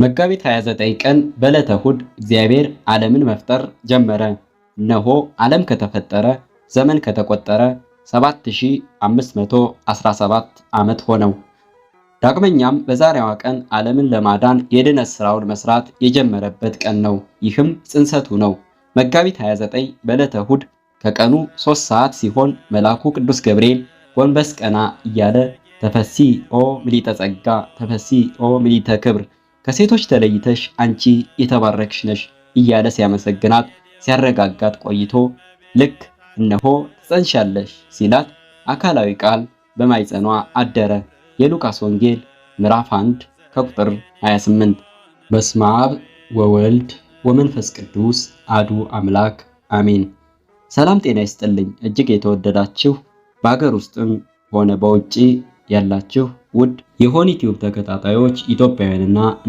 መጋቢት 29 ቀን በዕለተ እሑድ እግዚአብሔር ዓለምን መፍጠር ጀመረ። እነሆ ዓለም ከተፈጠረ ዘመን ከተቆጠረ 7517 ዓመት ሆነው። ዳግመኛም በዛሬዋ ቀን ዓለምን ለማዳን የድነት ሥራውን መስራት የጀመረበት ቀን ነው። ይህም ጽንሰቱ ነው። መጋቢት 29 በዕለተ እሑድ ከቀኑ 3 ሰዓት ሲሆን መልአኩ ቅዱስ ገብርኤል ጎንበስ ቀና እያለ ተፈሲ ኦ ምሊተ ጸጋ፣ ተፈሲ ኦ ምሊተ ክብር፣ ከሴቶች ተለይተሽ አንቺ የተባረክሽ ነሽ እያለ ሲያመሰግናት ሲያረጋጋት ቆይቶ ልክ እነሆ ትጸንሻለሽ ሲላት አካላዊ ቃል በማይጸኗ አደረ። የሉቃስ ወንጌል ምዕራፍ 1 ከቁጥር 28። በስመ አብ ወወልድ ወመንፈስ ቅዱስ አሐዱ አምላክ አሜን። ሰላም ጤና ይስጥልኝ። እጅግ የተወደዳችሁ በአገር ውስጥም ሆነ በውጪ ያላችሁ ውድ የሆኒ ቲዩብ ተከታታዮች ኢትዮጵያውያንና